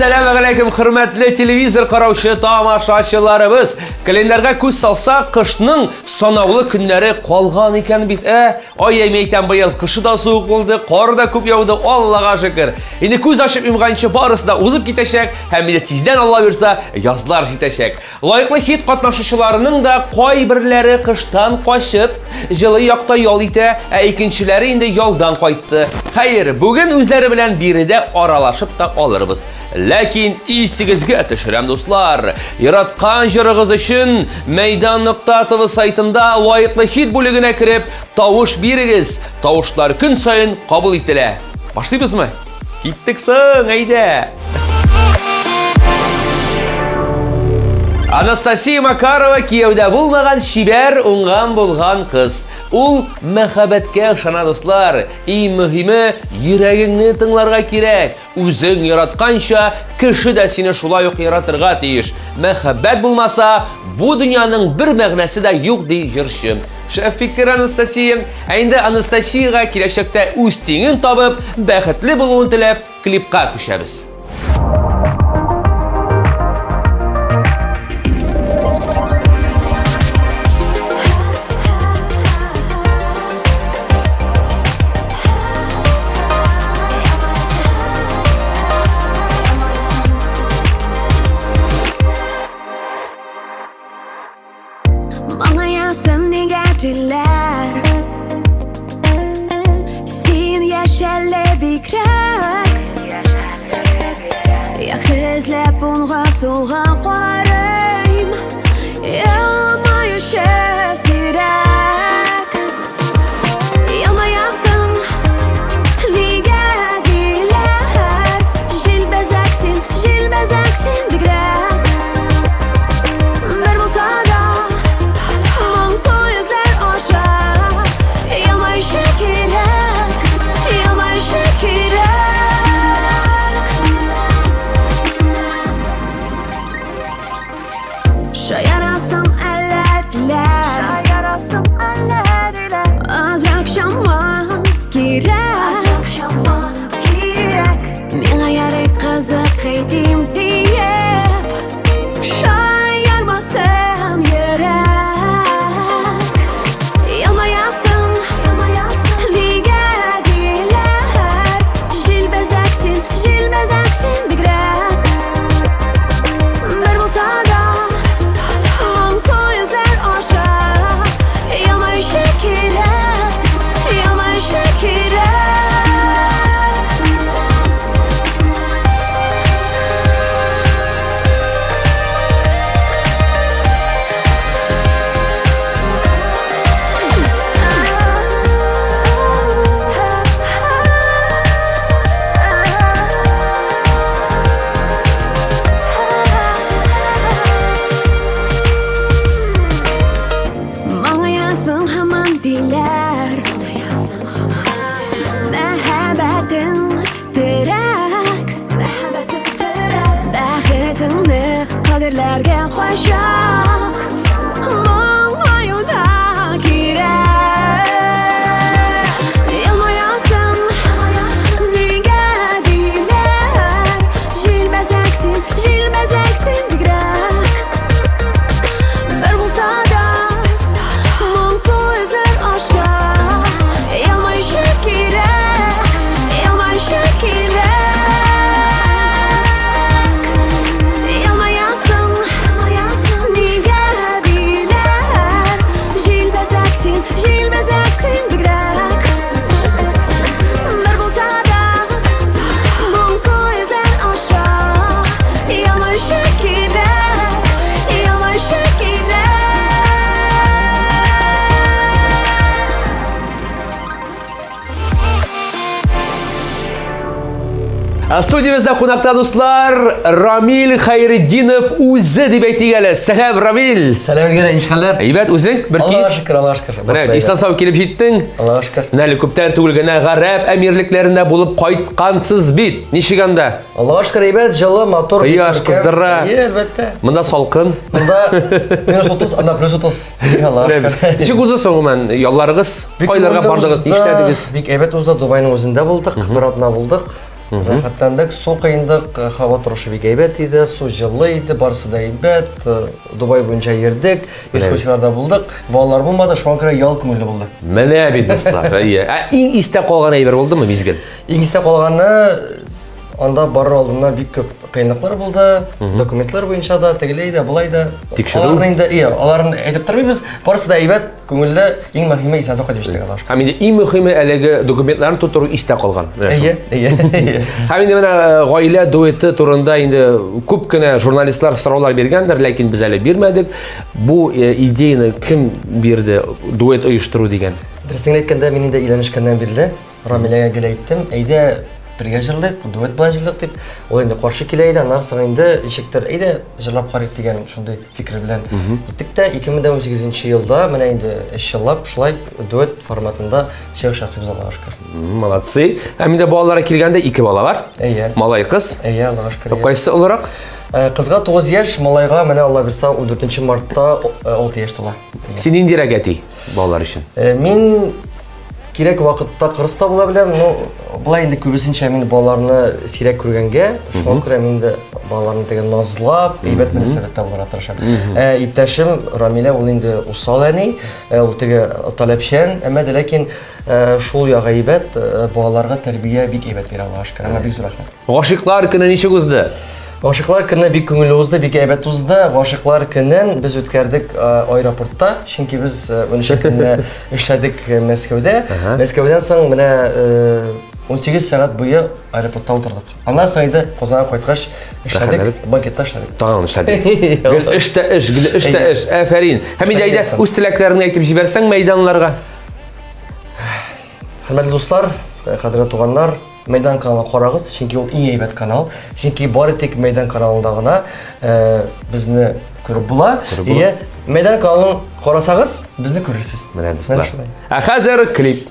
Assalamu alaikum, hürmetli televizor qarovchi tomoshachilarimiz. Kalendarga ko'z salsak, qishning sanavli kunlari qolgan ekan bit. Oy yemeyten bu yıl qishi da sovuq bo'ldi, qor da ko'p yog'di, Allohga shukr. Endi ko'z ochib yumgancha barisi da o'zib ketashak, ham de tezdan Alloh bersa, yozlar yetashak. Loyiqli hit qatnashuvchilarining da qo'y birlari qishdan qochib, jili yoqda yo'l ite, ikkinchilari endi yo'ldan qaytdi. Xayr, bugun o'zlari bilan birida aralashib da oluruz. Lakin isigizga tashiram do'stlar. Yaratgan jirig'iz uchun Meydan.tv saytida loyiqli hit bo'ligine kirib, tovush berigiz. Tovushlar kun sayin qabul etiladi. Başlaybizmi? Ketdik so'ng, hayda. Anastasiya Makarova kiyevda bo'lmagan shiber ungan bo'lgan qiz. Ул мәхәббәткә ышана дуслар. Иң мөһиме йөрәгеңне тыңларга кирәк. Үзең яратканча кеше дә сине шулай ук яратырга тиеш. Мәхәббәт булмаса, бу дөньяның бер мәгънәсе дә юк ди җырчы. Шәп фикер Анастасия. Әйнде Анастасияга киләчәктә үз тиңен табып, бәхетле булуын теләп, клипка күчәбез. Sen yaşarlı bikrar Yakızlap onğa solğa qarayım Yalma yaşa sirak Yalmayasın Liga diler Jilbezaksin bikrar Bir bulsa da Monsuz yüzler aşağı Şayarasam ellerdiler Azrak şamman kirek Mena yarek kızık eydim deyip Şayarmasın yürek Yalmayasın Liga diler Jilbezaksin bikrar Bir bulsa da Kaderlerge koşak Olmayuna girek Yalmayasın Liga diler Jilbezaksin bikrar Bir bulsa da Monsuz yüzler aşağı Yalmayışa kirek Студиямызда қонақта достар, Рамил Хайреддинов өзі деп әйтегелі. Сәлем, Рамил. Сәлем Елгар, ешқалар. Әйбәт, өзің? Аллаға шүкір. Ислам сау келіп жеттің. Аллаға шүкір. Нәлі көптен түгілгіні ғараб әмірліклерінде болып қайтқансыз бит. Нешіганда? Аллаға шүкір, әйбәт, жылы, мотор. Қияш, қыздырра. Әлбәтте. Мұнда салқын. Мұнда -30, анда +30. Аллаға шүкір. Нешік өзі соңымен? Ялларығыз, қайларға бардыңыз, нештәдіңіз? Бик әйбәт өзі Дубайның өзінде болдық, бір атына болдық. Рахаттандык, су кыйындык, хава торышы бик әйбәт иде, су җылы иде, барысы да әйбәт. Дубай буенча йөрдек, экскурсияларда булдык. Балалар булмады, шуңа күрә ял күңелле булды. Менә бит дуслар. Иң истә калган әйбер булдымы мизгел? Иң истә калганы анда барыр алдыннан бик күп кыйынлыклар булды. Документлар буенча да, тегеләй дә, булай да. Тикшерү. Аларны инде, аларны әйтеп тормыйбыз. Барысы да әйбәт, күңелле, иң мөһиме исән саклап җиштек алар. Һәм инде иң мөһиме әлеге документларны тутыру истә калган. Әйе. Һәм инде менә гаилә дуэты турында инде күп кенә журналистлар сораулар биргәндер, ләкин без әле бирмәдек. Бу идеяны кем бирде, дуэт оештыру дигән? Дөрестен әйткәндә, мин инде өйләнешкәннән бирле Рамиләгә гел әйттем, әйдә бергә җырлыйк, дуэт белән җырлыйк дип. Ул инде каршы килә иде, аннан соң инде ишектер, әйдә җырлап карыйк дигән шундый фикер белән иттек тә 2018 елда менә инде 3 еллап шулай дуэт форматында чыгышасыбыз Аллага шөкер. Молодцы. Һәм инде балаларга килгәндә 2 бала бар. Әйе. Малай кыз. Әйе, Аллага шөкер. Кайсы олырак? Кызга 9 яшь, малайга менә Алла бирсә 14 мартта 6 яшь тула. Син индирәк әти балалар өчен. Мин кирәк вакытта кырыста була беләм, булай инде күбесенчә мин балаларны сирәк күргәнгә, шуңа күрә мин дә балаларны тегән назлап, әйбәт мөнәсәбәттә булырга тырышам. Иптәшем Рамилә ул инде усал әни, ул теге таләпчән, әмма дә ләкин шул ягы әйбәт, балаларга тәрбия бик әйбәт бирә Аллага шөкер. Аңа бик зур рәхмәт. Гашыйклар көне ничек узды? Гашыйклар көне бик күңелле узды, бик әйбәт узды. Гашыйклар көнен без үткәрдек аэропортта, чөнки без 13 көнне эшләдек Мәскәүдә. Мәскәүдән соң менә 18 сәгать буе аэропортта утырдык. Аннан соң инде Казанга кайткач эшләдек, банкетта эшләдек. Тагын эшләдек. Гел эштә эш, афәрин. Һәм инде әйдә үз теләкләреңне әйтеп җибәрсәң мәйданнарга. Хөрмәтле дуслар, кадерле туганнар, Мәйдан каналын карагыз, чөнки ул иң әйбәт канал. Чөнки бары тик Мәйдан каналында гына безне күреп була. Мәйдан каналын карасагыз, безне күрерсез. Менә дуслар. Хәзер клип.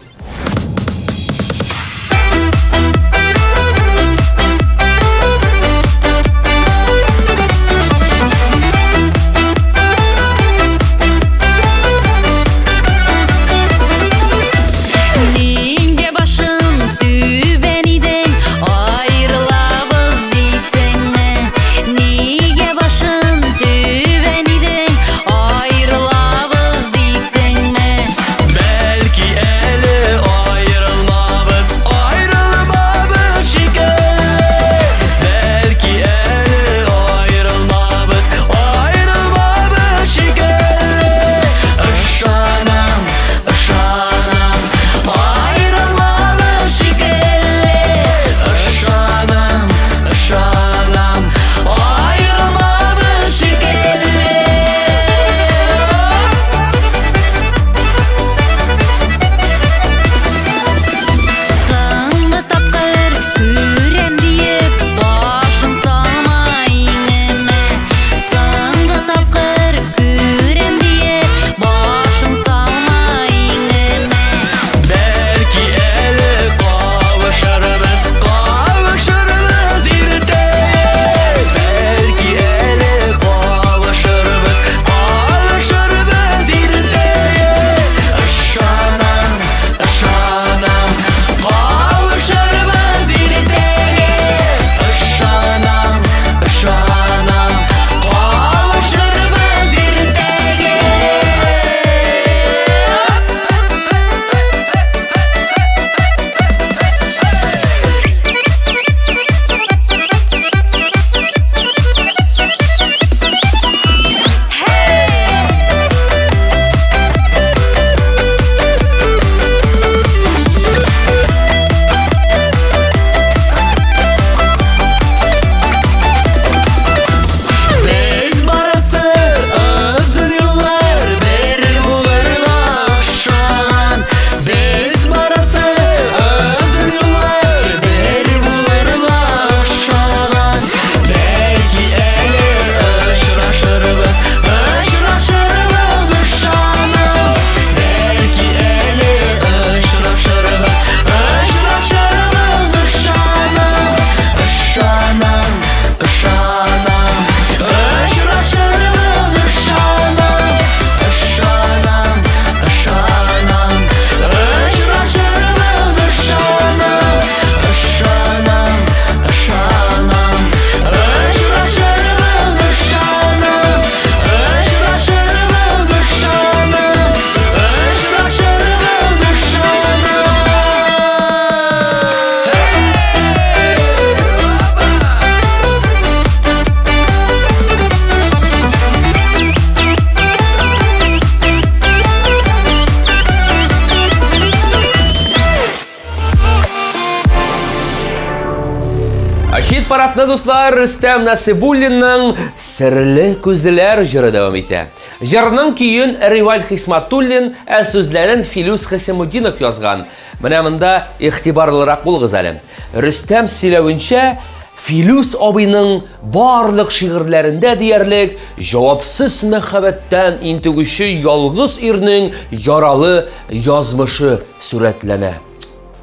Хит парадны дуслар Рөстәм Насибуллинның «Серле күзләр» җыры дәвам итә. Җырның көен Риваль Хисматуллин, ә сүзләрен Филүс Хисамутдинов язган. Менә монда игътибарлырак булыгыз әле. Рөстәм сөйләвенчә, Филүс абыйның барлык шигырьләрендә диярлек җавапсыз мәхәббәттән интегүче ялгыз ирнең яралы язмышы сурәтләнә.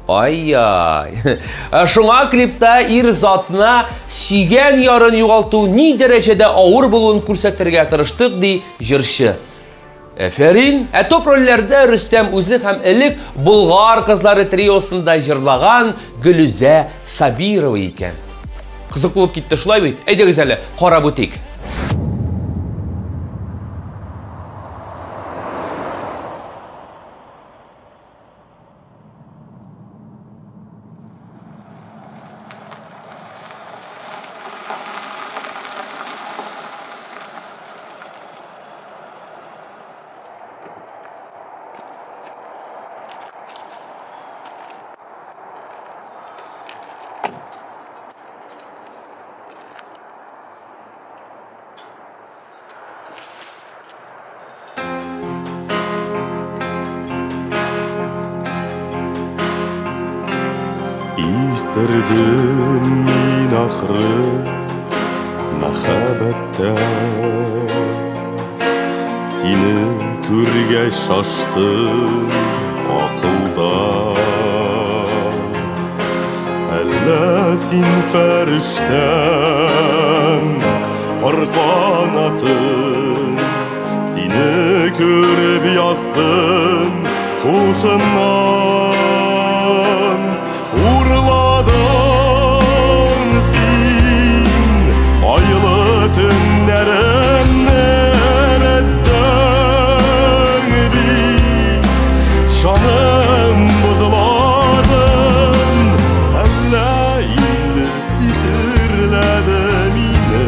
Ай-яй. Шуңа клипта ир затына сөйгән ярын югалту ни дәрәҗәдә авыр булуын күрсәтергә тырыштык, ди җырчы. Әфәрин, топ рольләрдә Рөстәм үзе һәм элек Болгар кызлары триосында җырлаган Гөлүзә Сабирова икән. Кызык булып китте шулай бит. Әйдәгез әле, карап үтик. Исердім мен ақыры мәхәббәттән, сені көргәч шаштым ақылдан. Әллә син фәрештәм, пар канатым, сені көріп яздым хушымнан. Урладың син айлы төннәремнән, әттең бик жаным бозылардың. Әллә инде сихерләде мине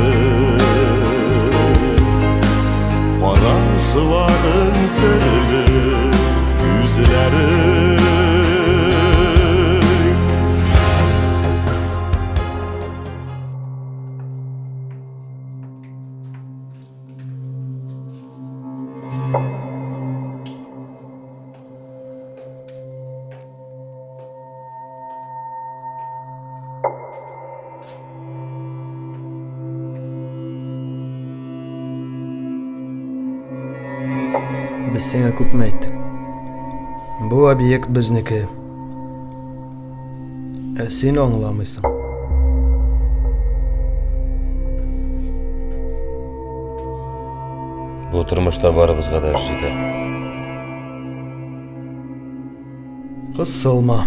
карашыларың, серле күзләрең. Biz sənə күпме әйттек. Бу объект безнеке. Син аңламыйсың. Бу тормышта барыбызга да җитә. Кысылма.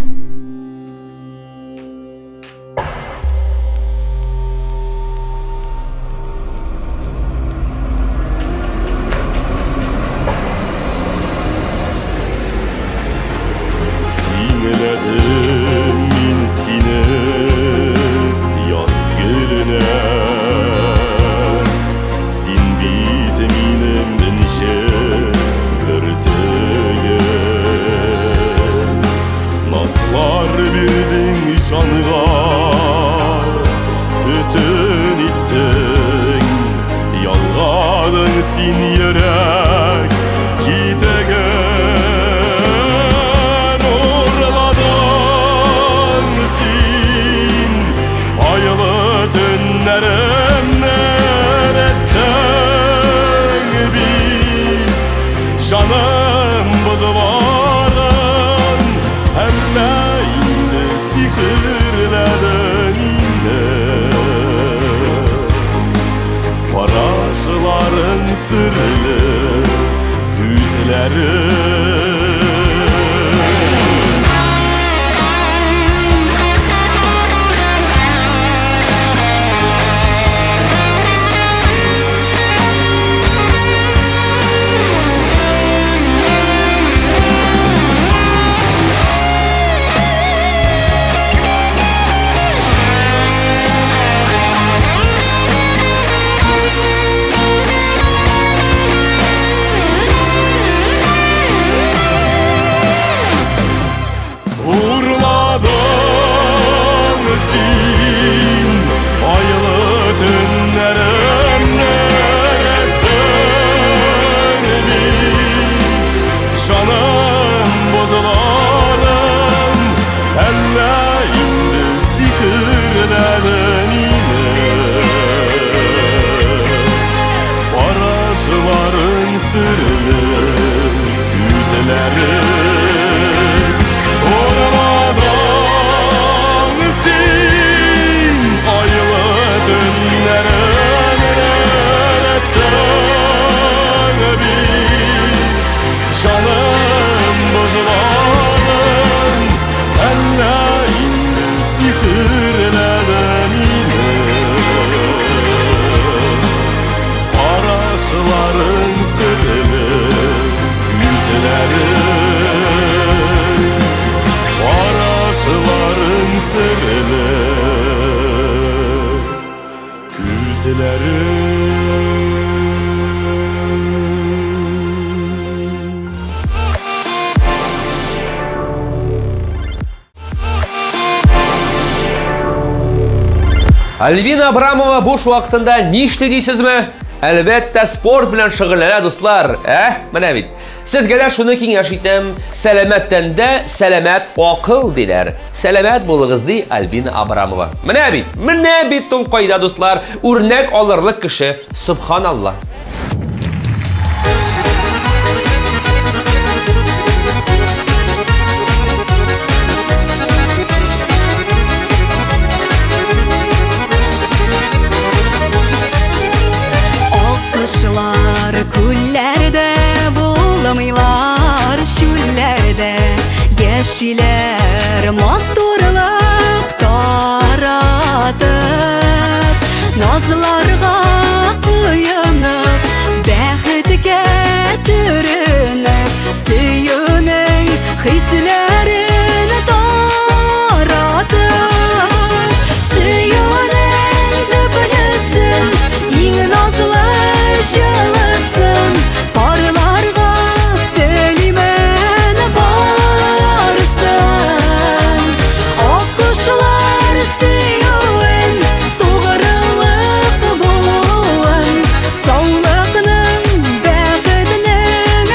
Dinledim min seni yaz gülüne, sin bit minimden şerteye. Nasıl bozlarım Әллә инде сихерләде мине Карашларың серле күзләре Орладың син айлы төннәрен Рәттәң бит Жаным бозларым Әллә инде сихерләде мине Карашларың серле күзләре Карашларың серле күзләре Альбина Абрамова буш вакытында ни эшли дисезме? Әлбәттә спорт белән шөгыльләнә, дуслар. Менә бит. Сезгә дә шуны киңәш итәм. Сәламәт тәндә сәламәт акыл диләр. Сәламәт булыгыз ди Альбина Абрамова. Менә бит ул кайда, дуслар. Үрнәк алырлык кеше. Субханалла. Аккошылар күлләрдә булмыйлар шүлләрдә яшиләр матурлык таратып назларга куянып бәхеткә төренеп сөюнең хисләрен таратып сөюнең төплесен иң назлы Жылысын парларға телимен барсын Аккошылар сөюен туғрылық болуын Саулықның бәхетінің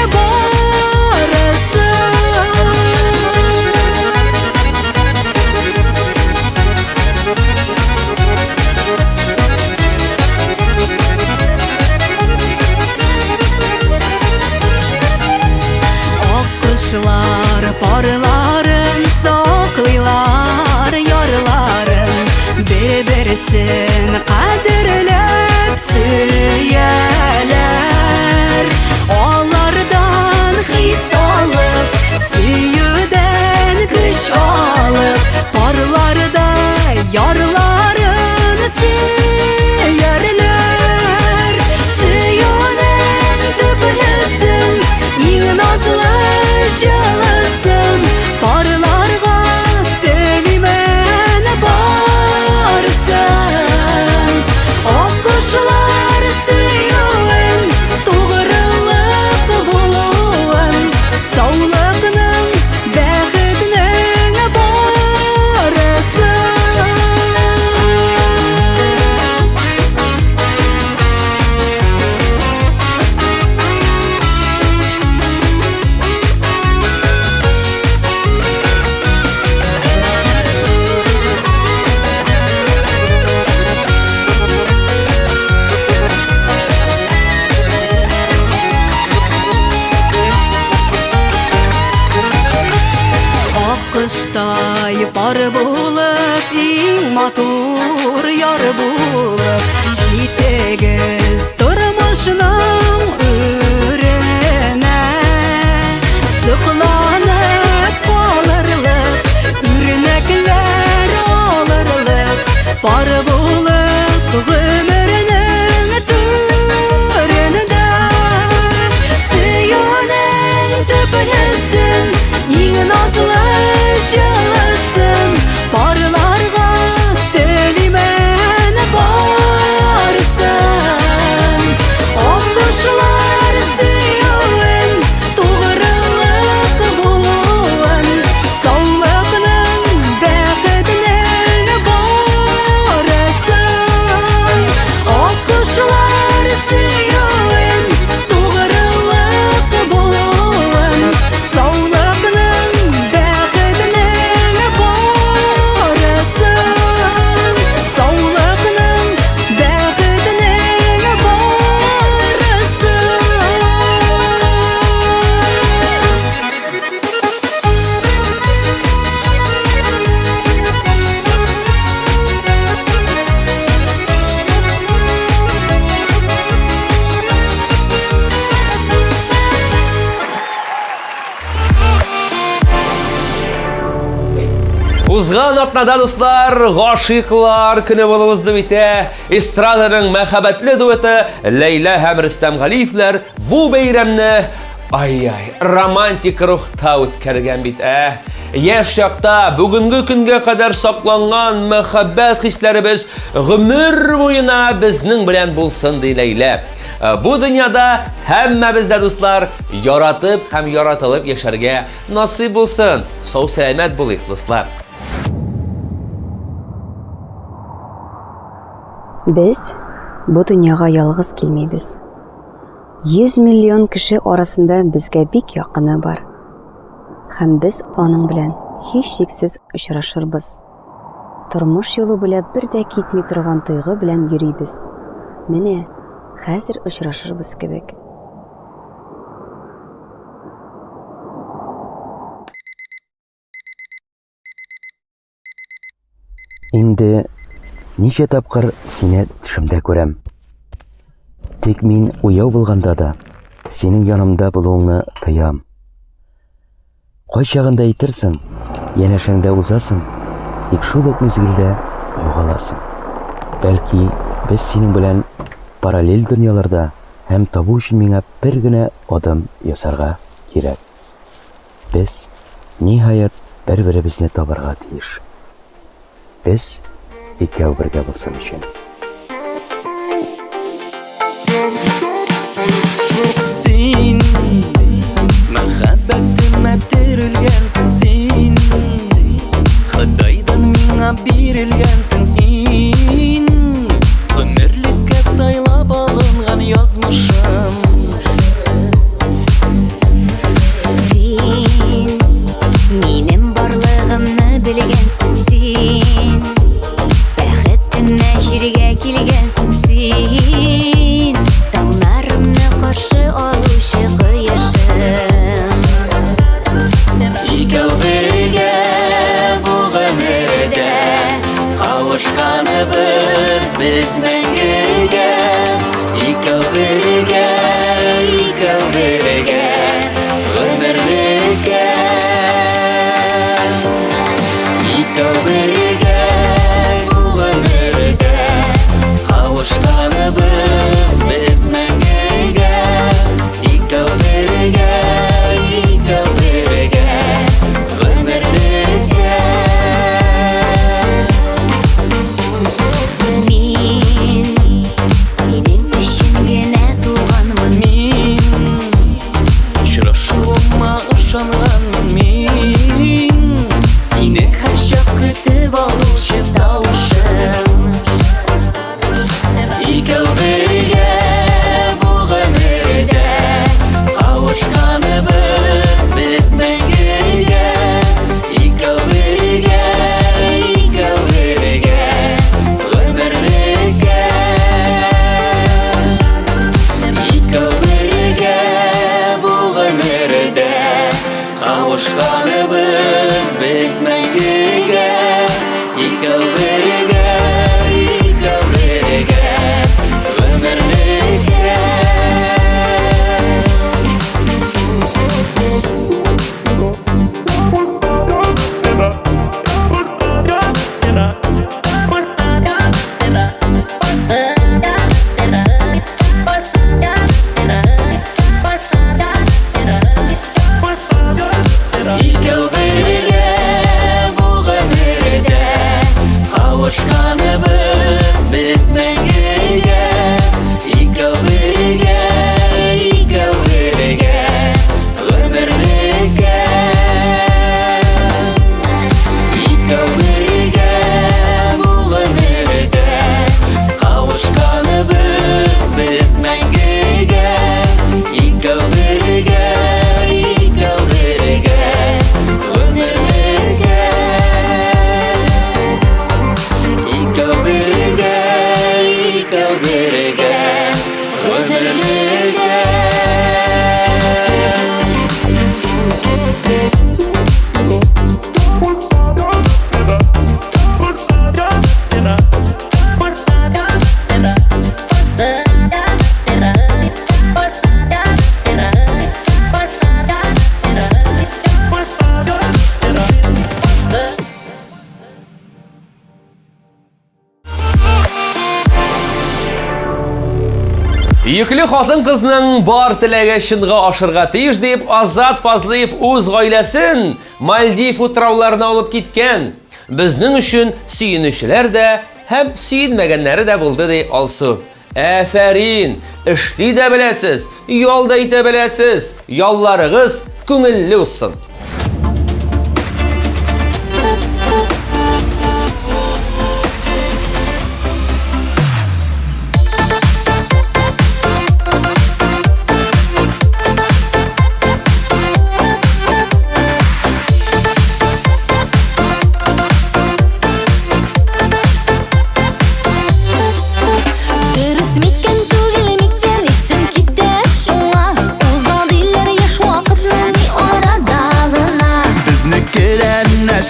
Аккошылар парларын саклыйлар ярларын Бер-берсен кадерләп сөяләр Алардан хис алып, сөюдән көч алып Парларда ярларын сөярләр Сөюнең төплесен иң назлы жылысын парларға телимен барсын Аккошылар сөюен туғрылық болуын Саулықның бәхетінің барсын Аккоштай пар булып, иң матур яр булып Җитегез тормышның үренә Сокланып калырлык, үрнәкләр алырлык Пар булып гомернең түрендә Сөюнең төплесен иң назлы жылысын парларға телимен барсын Аккошылар сөюен туғрылық болуын Саулықның бәхетінің барсын Аккошылар сөюен туғрылық болуын Саулықның Узган атнада дуслар, гашиклар көне булып узды бит. Эстраданың мәхәббәтле дуэты Ләйлә һәм Рөстәм Галиевләр бу бәйрәмне романтик рухта үткәргән бит. Яшь чакта бүгенге көнгә кадәр сакланган мәхәббәт хисләребез гомер буена безнең белән булсын ди Ләйлә. Бу дөньяда һәммәбез дә дуслар яратып һәм яратылып яшәргә насыйп булсын. Сау сәламәт булыйк дуслар. Без бу дөньяга ялгыз килмибез. 100 миллион кеше арасында безгә бик якыны бар. Һәм без аның белән һич шиксез очрашырбыз. Тормыш юлы белән бер дә китми торган тойгы белән йөрибез. Менә хәзер очрашырбыз кебек. Инде ничә тапкыр сине төшемдә күрәм. Тик мин уяу булганда да синең янымда булуыңны тоям. Кайчагында әйтерсең, янәшәңдә узасың, тик шул ук мизгелдә югаласың. Бәлки, без синең белән параллель дөньяларда һәм табу өчен миңа бер генә адым ясарга кирәк. Без ниһаять бер-беребезне табарга тиеш. Без икәү бергә булсын өчен. Син мәхәббәтемә терелгәнсең син, Худайдан миңа бирелгәнсең син, гомерлеккә сайлап алынган язмышым. Син минем барлыгымны белгәнсең син, бәхетемә җиргә килгәнсең син, таңнарымны каршы алучы кояшым. Икәү бергә бу гомердә кавышканыбыз без мәңгегә. Икәү бергә гомерлеккә. Икәү бергә бу гомердә кавышканыбыз без мәңгегә. Икәү бергә гомерлеккә. Мин синең өчен генә туганмын. Мин очрашуыма ышанганмын мин, Сине һәрчак көтеп алучы тавышым. Икәү бергә бу гомердә кавышканыбыз без мәңгегә. Икәү бергә гомерлеккә. Икәү бергә бу гомердә кавышканыбыз без мәңгегә. Икәү бергә гомерлеккә. Икәү бергә бу гомердә Yüklü хатын кызның бар теләге чынга ашырга тиеш дип Азат Фазлыев үз гаиләсен Мальдив утрауларына алып киткән. Безнең өчен сөенүчеләр дә һәм сөенмәгәннәре дә булды ди Алсу. Афәрин, эшли дә беләсез, ял да итә беләсез. Ялларыгыз күңелле булсын.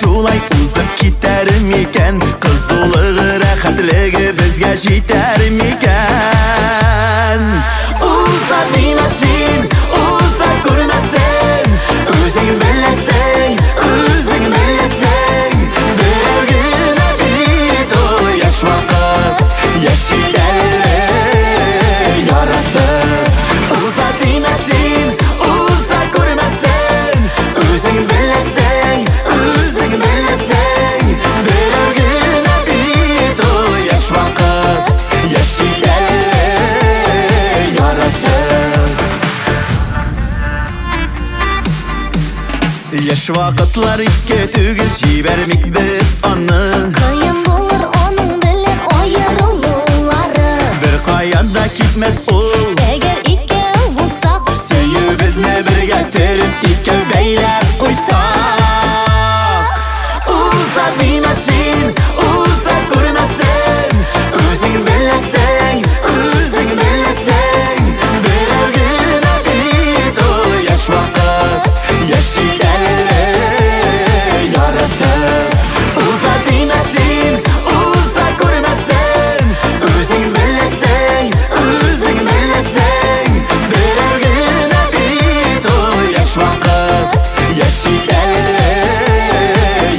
Шулай узып китәр микән, кызулыгы, рәхәтлеге безгә җитәр микән? Уза дина син, уза күрмәсен, үзең беләсең, берәү генә бит ул яшь вакыт, яшидә яратып. Уза дина син, уза күрмәсен, үзең беләсең, яшь вакытлар икке түгел, җибәрмик без аны. Кыен булыр аның белән аерылулары. Бер каяда китмәс ул, Әгәр икәү булсак, сөюбезне бергә төреп, икәү бәйләп куйсак. Уза дина син, уза күрмәсен, үзең беләсең, берәү генә бит ул яшь вакыт, яшидә яратып. Уза дина син, уза күрмәсен, үзең беләсең, берәү генә бит ул яшь вакыт, яшидә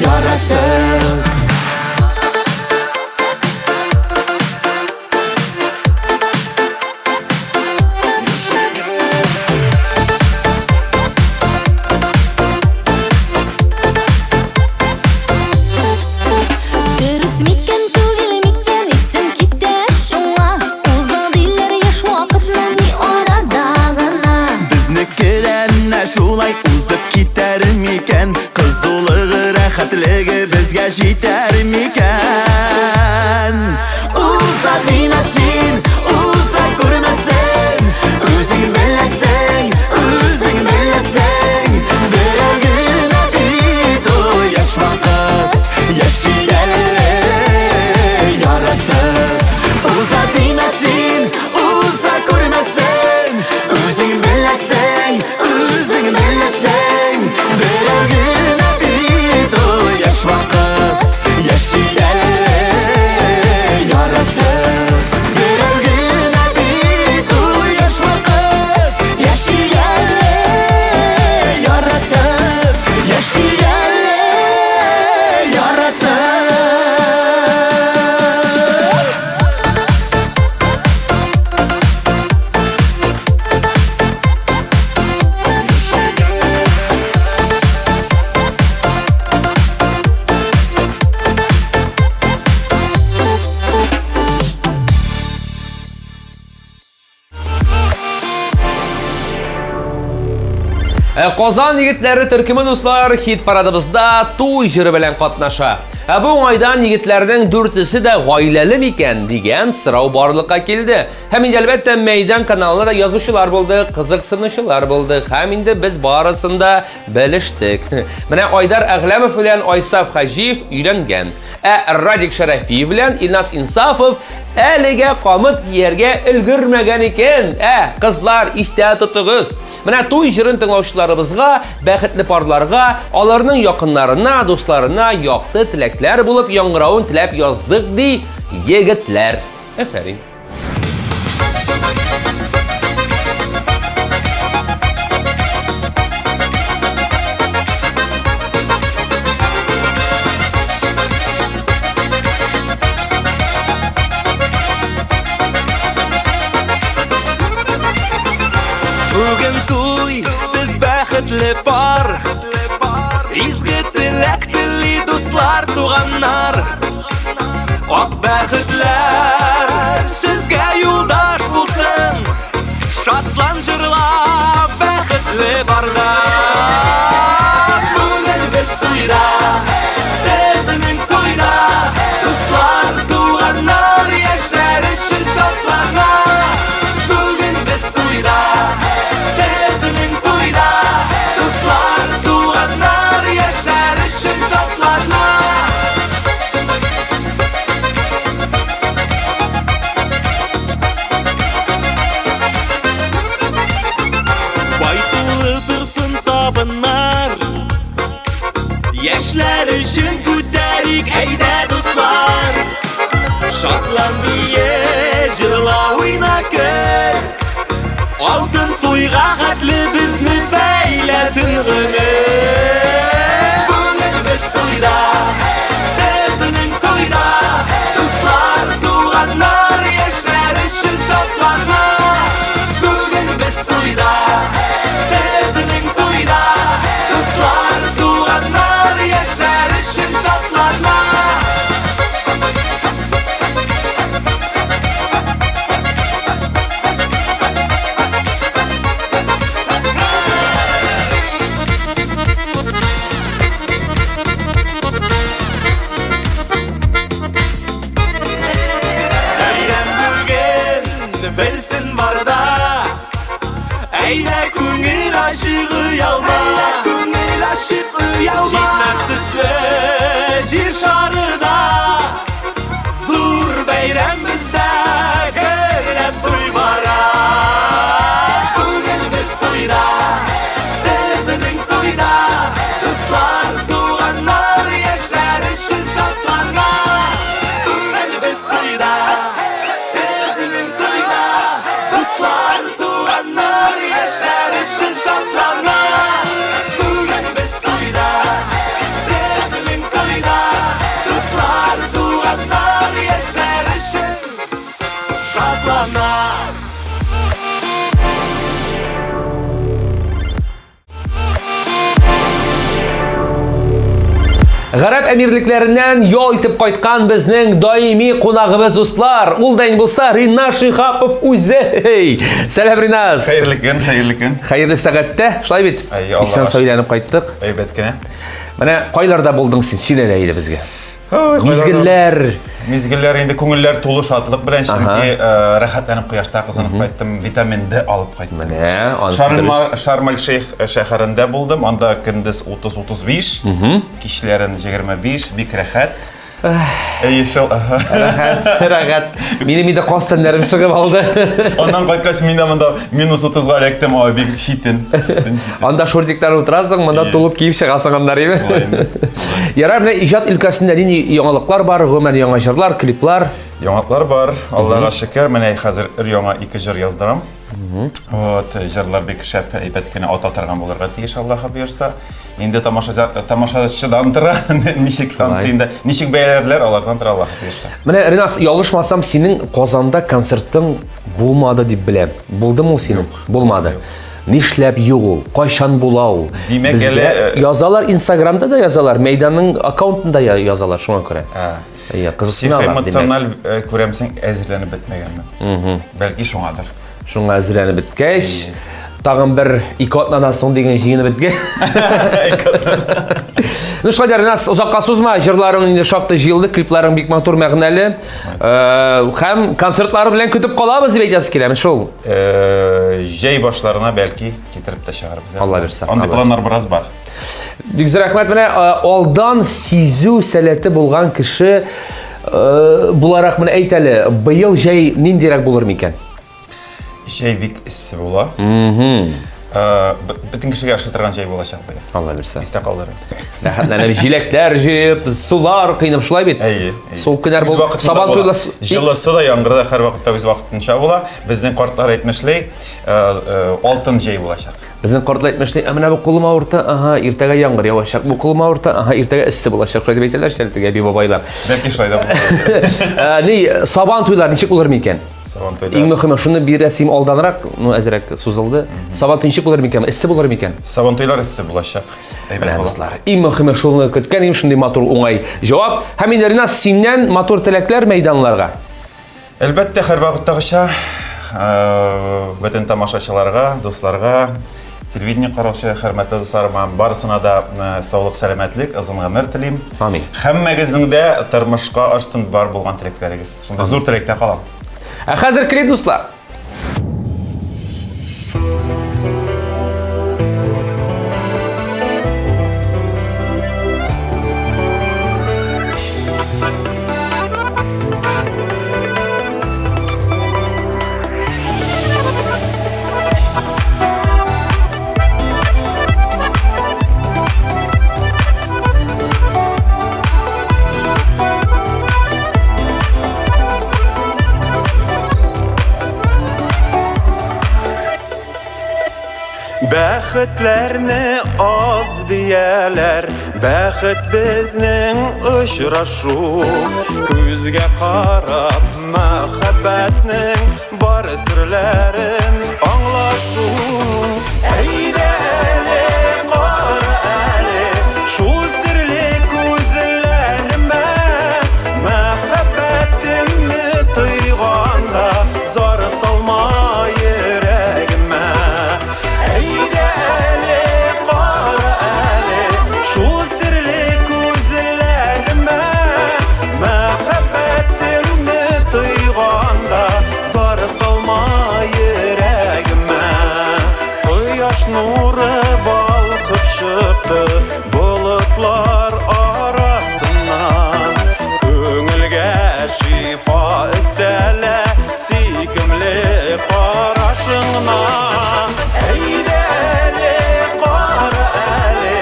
яратып. дөрес микән түгел микән, исем китә шуңа. Уза диләр яшь вакытның ни арада гына. Безнекеләр шулай узып китәр микән, кызулыгы, рәхәтлеге безгә җитәр микән? Уза дина син, уза күрмәсен, үзең беләсең, берәү генә бит ул яшь вакыт, яшидә яратып. Уза дина син, уза күрмәсен, үзең беләсең, берәү генә бит ул яшь вакыт, яшидә яратып. Берәү генә бит ул яшь вакыт, яшидә яратып, яшидә яратып. Казан егетләре төркеме дуслар хит парадыбызда туй җыры белән катнаша. Бу уңайдан егетләрнең дүртесе дә гаиләле микән дигән сорау барлыкка килде. Һәм инде әлбәттә мәйдан каналында да язучылар булды, кызыксынучылар булды. Һәм инде без барысын да белештек. Менә Айдар Әгләмов белән Айсаф Хаҗиев өйләнгән. Радик Шәрәфиев белән Илнас Инсафов әлегә камыт кияргә өлгермәгән икән. Кызлар, истә тотыгыз. Менә туй җырын тыңлаучыларыбызга, бәхетле парларга, аларның якыннарына, дусларына якты теләкләр булып яңгыравын теләп яздык ди егетләр. Афәрин. бәхетле пар. Изге теләк тели дуслар, туганнар. Ак бәхетләр сезгә юлдаш булсын. Шатлан җырла бәхетле барда. Бүген без туйда, сезнең туйда. Дуслар, туганнар, яшьләр өчен шатлана. Бүген без туйда, сезнең туйда. Дуслар, туганнар, яшьләр өчен шатлана. Байтулы торсын табыннар. Яшьләр өчен күтәрик, әйдә дуслар. Шатлан бие, җырла уйна көл. Алтын туйга хәтле безне бәйләсен гомер. Бүген без туйда, сезнең туйда. Дуслар, туганнар, яшьләр өчен шатлана. Бүген без туйда, сезнең туйда. Дуслар, туганнар, яшьләр өчен шатлана. Бәйрәм бүген белсен барда. Әйдә күңел ашыгы ялма. Күңел ашыгы ялма. Җитмәс төсле җир шарыда. Зур бәйрәм бездә гөрләп туй бара. Бүген без туйда, сезнең туйда. Дуслар, туганнар, яшьләр өчен шатлана. Бүген без туйда, сезнең туйда. Дуслар, туганнар, яшьләр өчен шатлана. Бүген без туйда, сезнең туйда. Дуслар, туганнар, яшьләр өчен шатлана. Гарәп әмирлекләреннән ял итеп кайткан безнең даими кунагыбыз дуслар. Ул да булса Ринас Шихапов үзе. Сәлам Ринас. Хәерле көн, хәерле көн. Хәерле сәгатьтә, шулай бит. Исән саиләнеп кайттык. Әйбәт кенә. Менә кайларда булдың син? Сөйлә иде безгә. Ой, Мизгелләр. Мизгелләр инде күңелләр тулы шатлык белән, чөнки рәхәтләнеп кояшта кызынып кайттым, витамин D алып кайттым. Менә Шарм-эль-Шейх шәһәрендә булдым, анда көндез 30-35, кичләрен 25, бик рәхәт. Шул. Рәхәт. Минем инде кастыннарым чыгып алды. Аннан кайткач мин монда -30-га эләктем, бик читен. Анда шортиктан утырасың, монда тулып киеп чыгасың аннары. Ярар, менә иҗат өлкәсендә нинди яңалыклар бар, гомумән яңа җырлар, клиплар. Яңаклар бар, Аллага шөкер, менә хәзер яңа 2 җыр яздырам. Вот, җырлар бик шәп, әйбәт кенә ата торган булырга тиеш, Аллаһ бирсә. Инде тамашачыдан тора, ничек тансында, ничек бәяләрләр, алардан тора, Аллаһ бирсә. Менә Ринас, ялгышмасам, синең Казанда концертың булмады дип беләм. Булдымы ул синең? Булмады. Нишләп юк ул? Кайчан була ул? Димәк, Бездә язалар, Инстаграмда да язалар, Мәйданның аккаунтында язалар, шуңа күрә. Кызыксына ала. Эмоциональ күрәмсең, әзерләнеп бетмәгәнмен. Бәлки шуңадыр. Шуңа әзерләнеп беткәч, тагын бер 2 атнадан соң дигән җыены беткән. Ну шулай да Ринас, узакка сузма, җырларың инде шактый җыелды, клипларың бик матур, мәгънәле. Һәм концертлары белән көтеп калабыз дип әйтәсе киләме шул? Җәй башларына бәлки китереп тә чыгарбыз. Алла бирсә. Андый планнар бераз бар. Бик зур рәхмәт. Менә алдан сизү сәләте булган кеше буларак менә әйт әле, быел җәй ниндирәк булыр микән? Җәй бик эссе була. Бөтен кешегә ошый торган җәй булачак бу. Алла бирсә. Истә калдырыгыз. Рәхәтләнеп җиләкләр җыеп, сулар кыйнап шулай бит. Сул көннәр бу сабан туйлы. Җылысы да, яңгыры да һәр вакытта үз вакытынча була. Безнең картлар әйтмешли, алтын җәй булачак. Безнең картлар әйтмешли, менә бу кулым авырта, иртәгә яңгыр явачак. Бу кулым авырта, иртәгә эссе булачак дип әйтәләр шәлтегә би бабайлар. Бәлки шулай да булыр. Ни сабан туйлар ничек булыр микән? Сабан туйлар. Иң мөһиме шуны bir рәсим алданрак, әзрәк сузылды. Сабан ничек булыр микән? Эссе булыр микән? Сабан туйлар эссе булачак. Менә дуслар, иң мөһиме шуны көткән им шундый матур уңай җавап. Һәм инде Ринас синнән матур теләкләр мәйданларга. Әлбәттә, һәр вакыттагыча бөтен тамашачыларга, дусларга, телевидение караучы хөрмәтле дусларыма барысына да саулык, сәламәтлек, озын гомер телим. Амин. Һәммәгезнең дә тормышка ашсын бар булган теләкләрегез. Шунда зур теләктә калам. Хәзер клип дуслар. Бәхетләрне аз дияләр, бәхет безнең очрашу. Күзгә карап мәхәббәтнең бар серләрен аңлашу. Әйдә әле, кара әле, шул серле күзләремә, мәхәббәтемне тойганда зар салма йөрәгемә. Әйдә әле, кара әле, шул серле күзләремә, мәхәббәтемне тойганда зар салма йөрәгемә. Кояш нуры балкып чыкты болытлар арасыннан, күңелгә шифа өстәлә сөйкемле карашыңнан. Әйдә әле, кара әле,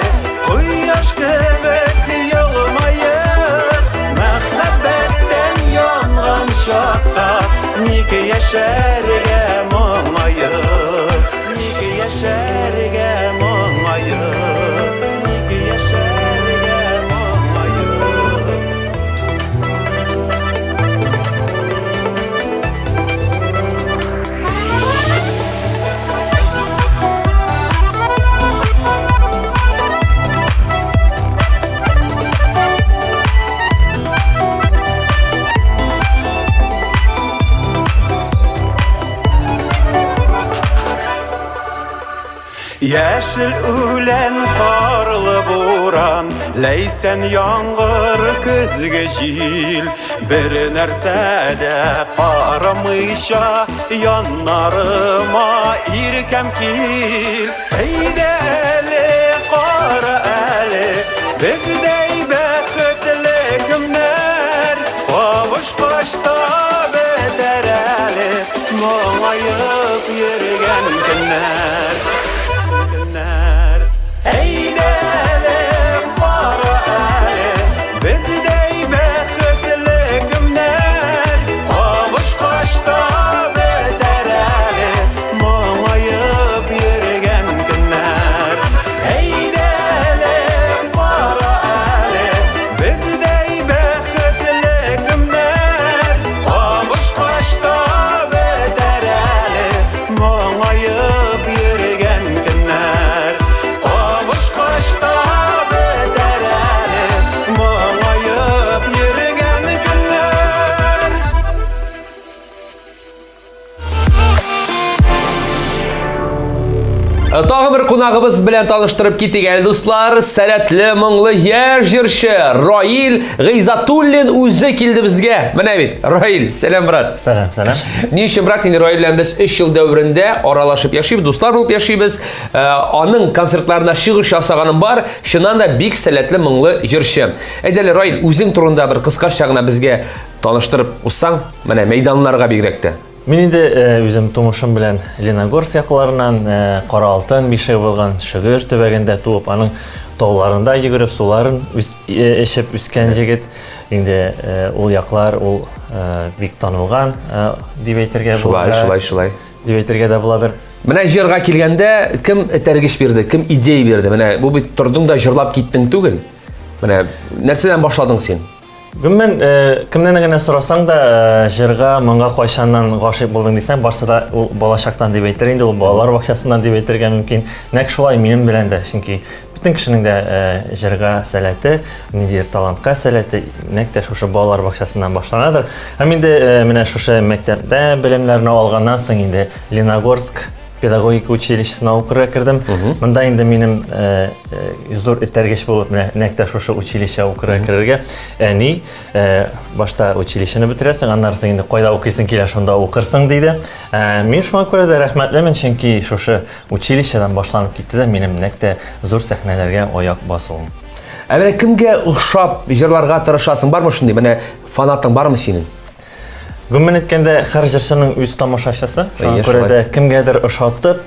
кояш кебек елмаеп, мәхәббәттән янган чакта ник яшәргә моңаеп, ник яшәргә моңаеп, ник яшәргә моңаеп. Яшел үлән, карлы буран, ләйсән яңгыр, көзге җил. Бер нәрсә дә карамыйча яннарыма иркәм кил. Әйдә әле, кара әле, бездәй бәхетле көннәр, кавышкач та бетәр әле, моңаеп йөргән көннәр. Әйдә әле, кара әле, бездәй бәхетле көннәр, кавышкач та бетәр әле, моңаеп йөргән көннәр. Әйдә әле, кара әле, бездәй бәхетле көннәр, кавышкач та бетәр әле, моңаеп йөргән көннәр. Кавышкач та бетәр әле, моңаеп йөргән көннәр. Тагы бер кунагыбыз белән таныштырып китик әле дуслар. Сәләтле, моңлы яшь җырчы Раил Гыйзатуллин үзе килде безгә. Менә бит, Раил, сәлам брат. Сәлам, сәлам. Ни өчен брат, инде Раил белән без 3 ел дәврендә аралашып яшибез, дуслар булып яшибез. Аның концертларына чыгыш ясаганым бар. Шуннан да бик сәләтле, моңлы җырчы. Әйдәле Раил, үзең турында бер кыскача гына безгә таныштырып узсаң, менә мәйданнарга бигрәк тә. Мин инде үзем тумышым белән Леногорск якларынан Кара Алтын бишек булган Шыгыр төбәгендә туып, аның тауларында йөгереп, суларын эчеп үскән җегет. Инде ул яклар, ул бик танылган дип әйтергә була. Шулай. Дип әйтергә дә буладыр. Менә җырга килгәндә кем этәргеч бирде, кем идея бирде? Менә бу бит тордың да җырлап киттең түгел. Менә нәрсәдән башладың син? Гомумән, кемнән генә сорасаң да, җырга, моңга кайчаннан гашыйк булдың дисәң, барсы да ул балачактан дип әйтер инде, ул балалар бакчасыннан дип әйтергә мөмкин. Нәкъ шулай минем белән дә, чөнки бөтен кешенең дә җырга сәләте, нидер талантка сәләте нәкъ тә шушы балалар бакчасыннан башланадыр. Һәм инде менә шушы мәктәптә белемнәрне алганнан соң инде Леногорск педагогика училищесына укырга кирдем. Монда инде минем зур этәргеч булып, менә нәкъ тә шушы училище укырга кирергә. Әни башта училищены бетерәсең, аннан соң инде кайда укыйсың килә, шунда укырсың диде. Мин шуңа күрә дә рәхмәтлемен, чөнки шушы училищедан башланып китте дә минем нәкъ тә зур сәхнәләргә аяк басуым. Ә менә кемгә охшап җырларга тырышасың? Бармы шундый? Менә фанатың бармы синең? Гомумән әйткәндә, һәр җырчының үз тамашачысы. Шуңа күрә дә кемгәдер ошатып,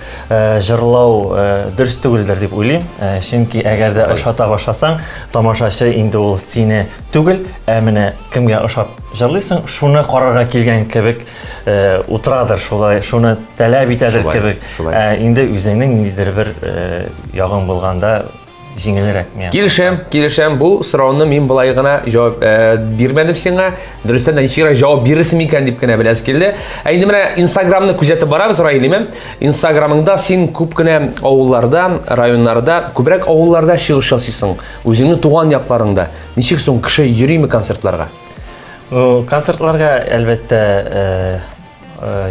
җырлау дөрес түгелдер дип уйлыйм. Чөнки әгәр дә ошата башласаң, тамашачы инде ул сине түгел, ә менә кемгә ошап җырлыйсың, шуны карарга килгән кебек утырадыр, шулай, шуны таләп итәдер кебек. Инде үзеңнең ниндидер бер ягың булганда җиңелрәк миңа. Килешәм. Бу сорауны мин болай гына җавап бирмәдем сиңа. Дөрестән дә ничек җавап бирерсең икән дип кенә беләс килде. Ә инде менә Instagramны күзәтеп барабыз, Раилеме. Instagramыңда син күп кенә авылларда, районнарда, күбрәк авылларда чыгыш ясыйсың. Үзеңнең туган якларыңда. Ничек соң кеше йөриме концертларга? Концертларга әлбәттә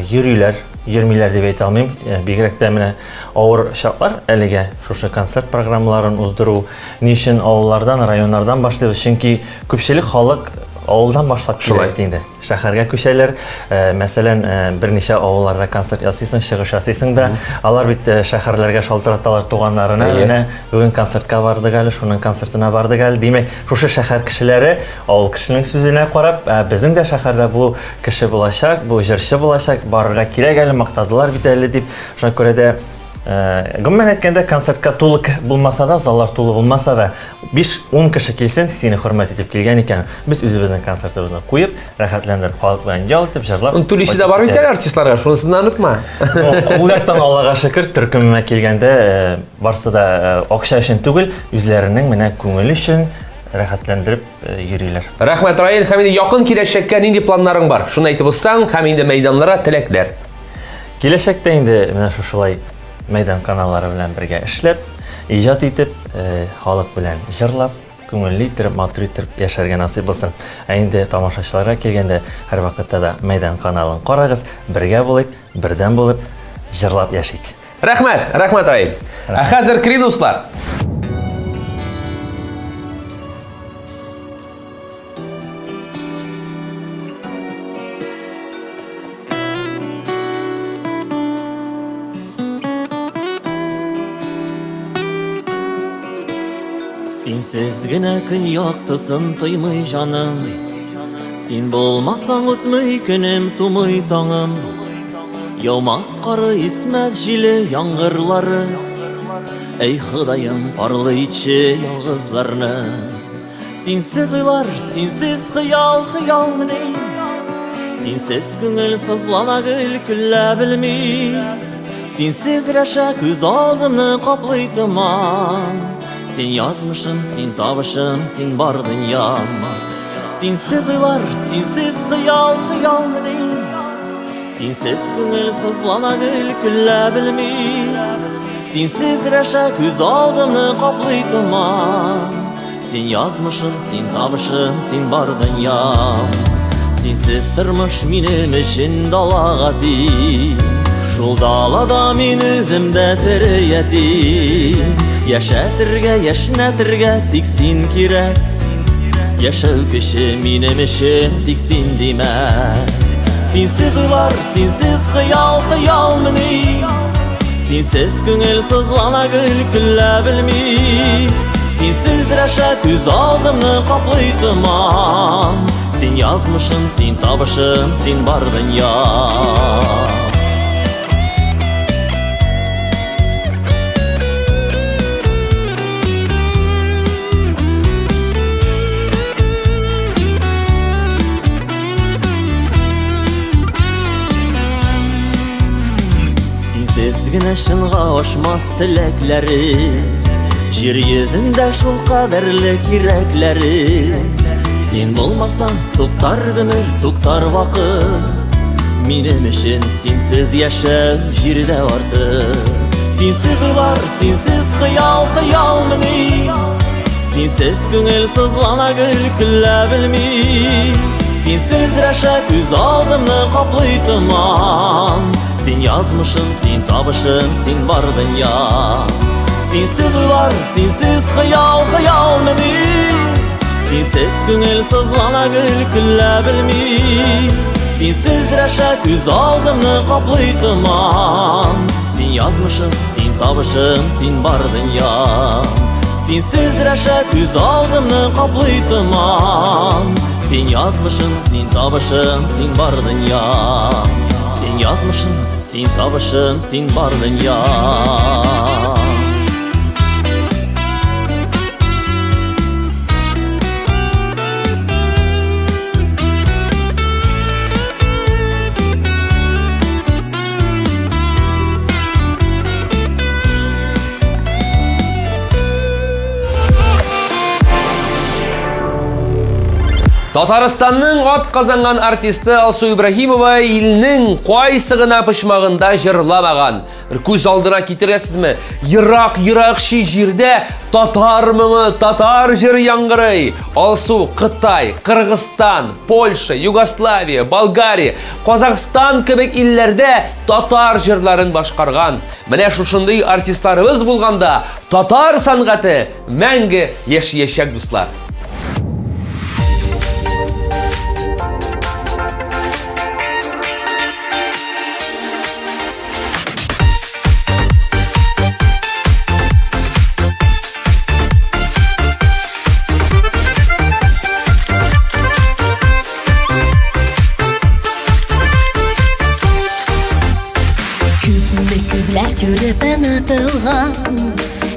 йөриләр. Йөрмиләр дип әйтә алмыйм. Бигрәк тә менә авыр шартлар әлегә шушы концерт программаларын уздыру, ни өчен авыллардан, районнардан башлыйбыз, чөнки күпчелек халык авылдан башлап килә инде. Шәһәргә күчәләр. Мәсәлән, берничә авылларда концерт ясыйсың, чыгыш ясыйсың да, алар бит шәһәрләргә шалтыраталар туганнарына. Менә бүген концертка бардык әле, шуның концертына бардык әле. Димәк, шушы шәһәр кешеләре авыл кешенең сүзенә карап, безнең дә шәһәрдә бу кеше булачак, бу җырчы булачак, барырга кирәк әле, мактадылар бит әле дип. Шуңа күрә дә гомумән әйткәндә, концертка тулы булмаса да, заллар тулы булмаса да, 5-10 кеше килсен, сине хөрмәт итеп килгән икән, без үзебезнең концертыбызны куеп, рәхәтләндереп, халык белән ял итеп, җырлап. Түлише дә бар бит артистларга, шунысын онытма. Ул яктан Аллага шөкер, төркемемә килгәндә барсы да акча өчен түгел, үзләренең менә күңел өчен рәхәтләндереп йөриләр. Рәхмәт, Раил. Һәм инде якын киләчәккә нинди планнарың бар? Шуны әйтеп узсаң, һәм инде мәйданларга теләкләр. Киләчәктә инде менә шушылай мәйдан каналлары белән бергә эшләп, иҗат итеп, халык белән җырлап, күңелле итеп, матур итеп яшәргә насыйп булсын. Ә инде тамашачыларга килгәндә, һәр вакытта да мәйдан каналын карагыз, бергә булыйк, бердәм булып җырлап яшик. Рәхмәт, Раил. Ә хәзер кирәк дуслар. Синсез генә көн яктысын тоймый җаным, син булмасаң үтмей көнем, тумый таңым. Яумас кары, исмәс җиле яңгырлары, әй Ходаем, парлый итче ялгызларны. Синсез уйлар, синсез хыял, хыялмыни, синсез күңел сызлана гөл көллә белми, синсез рәшә күз алдымны каплый томан. Син язмышым, син табышым, син бар дөньям. Синсез уйлар, синсез хыял, хыялмыни, синсез күңел сызлана гөл көллә белми, синсез рәшә күз алдымны каплый томан. Син язмышым, син табышым, син бар дөньям. Синсез тормыш минем өчен далага ти, шул далада мин үзем дә тере ятим. Яшәтергә, яшнәтергә тик син кирәк, яшәү кеше минем өчен тик син димәк. Синсез уйлар, синсез хыял, хыялмыни, синсез күңел сызлана гөл көллә белми, синсез рәшә күз алдымны каплый томан. Син язмышым, син табышым, син бар дөньям. шынға ашмас тілеклері Жер yüzünde шул қадірлі кереклері Сен болмасаң туктар гөмір, туктар вакыт Минем өчен синсез яшәү җирдә артык Синсез уйлар, синсез хыял, хыял мени Синсез күңел сызлана гөл көлә белми Синсез рәшәт үз алдымны каплый томан Син язмышым, син табышым, син бар дөнья Синсез уйлар, синсез хыял, хыял мени Синсез күңел сызлана гөл көлә белми Синсез рәшәт үз алдымны каплый томан Син язмышым, син табышым, син бар дөнья Синсез рәшәт үз алдымны каплый томан Син язмышым, син табышым, син бар дөнья Син язмышым, син табышым, син бар дөнья Татарстанның ат казанган артисты Алсу Ибрахимова илнең кайсы гына пычмагында җырламаган. Күз алдына китерәсезме? Ерак ши җирдә татар моңы, татар җыры яңгырый. Алсу Кытай, Кыргызстан, Польша, Югославия, Болгария, Казакстан кебек илләрдә татар җырларын башкарган. Менә шушындый артистларыбыз булганда татар сәнгате мәңге яшәячәк, дуслар. Күреп ынытылган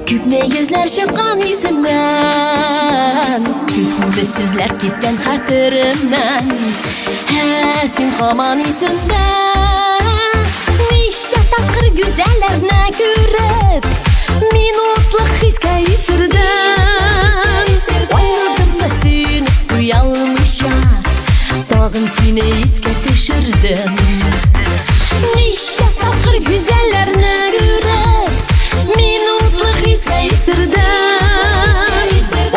күпме йөзләр чыккан исемнән күпме сүзләр киткән хәтеремнән син һаман исемдә ничә тапкыр гүзәлләрне күреп минутлык хискә исердем Ойладымда син уялмыйча тагын сине искә төшердем Ничә тапкыр гүзәлләрне күреп минутлык хискә исердем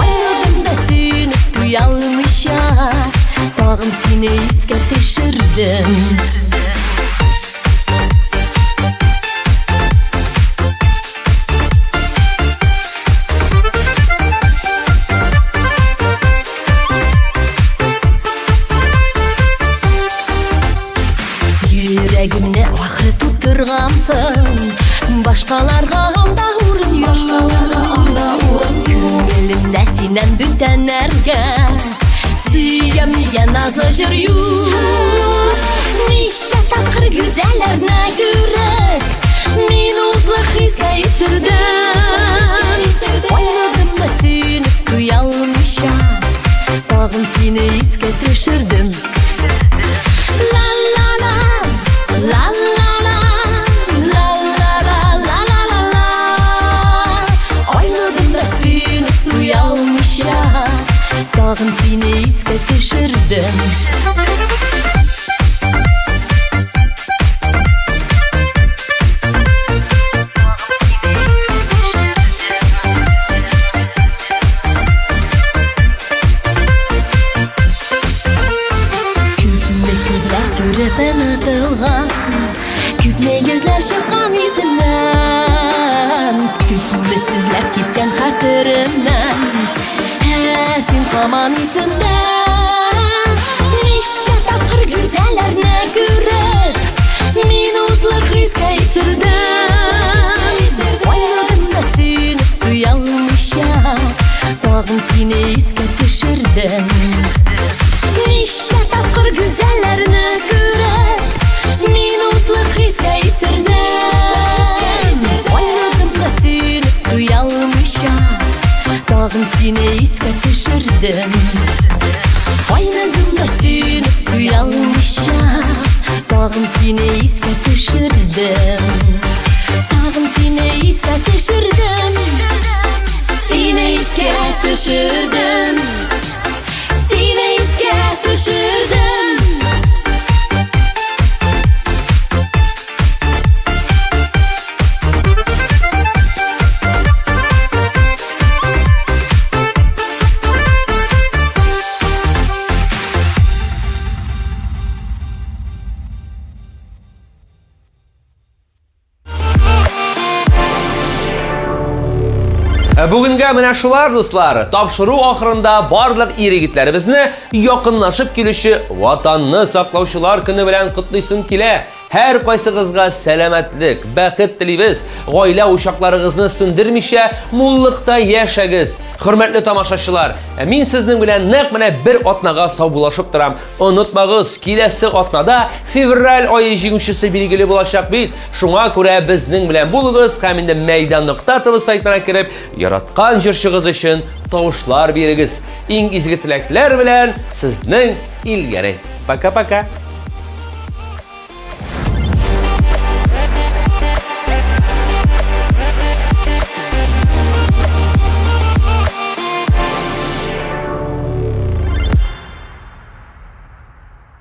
Ойладымда син уялмыйча тагын сине искә төшердем Йөрәгемне ахыр тутыргансың Башкаларга анда урын юк Күңелемдә синнән бүтәннәргә Сөям дигән назлы җыр юк Ничә тапкыр гүзәлләрне күреп минутлык хискә исердем Ойладымда син уялмыйча тагын сине искә төшердем Тагын сине искә төшердем Күпме күзләр күреп ынытылган Күпме йөзләр чыккан исемнән Күпме сүзләр киткән хәтеремнән Син һаман исемдә Ничә тапкыр гүзәлләрне күреп минутлык хискә исердем Ойладымда син уялмыйча тагын сине искә төшердем Ничә тапкыр гүзәлләрне күреп минутлык хискә исердем Ойладымда син уялмыйча тагын сине искә төшердем Ойладымда син уялмыйча тагын сине искә төшердем Tag'in seni esga tushirdim. Seni esga tushirdim. Seni esga tushirdim. Бүгінгі менә шулар, дуслар, тапшыру ахырында барлык ир-егетләребезне якынлашып килүче ватанны саклаучылар көне белән котлыйсым килә. Һәр кайсыгызга сәламәтлек, бәхет телибез. Гаилә учакларыгызны сүндермичә, муллыкта яшәгез. Хөрмәтле тамашачылар, мин сезнең белән нәкъ менә бер атнага саубулашып торам. Онытмагыз, киләсе атнада февраль ае җиңүчесе билгеле булачак бит. Шуңа күрә безнең белән булыгыз һәм инде Мәйдан.тв сайтына кирип, яраткан җырчыгыз өчен тавышлар бирегез. Иң изге теләкләр белән сезнең Илгәре. Пока-пока.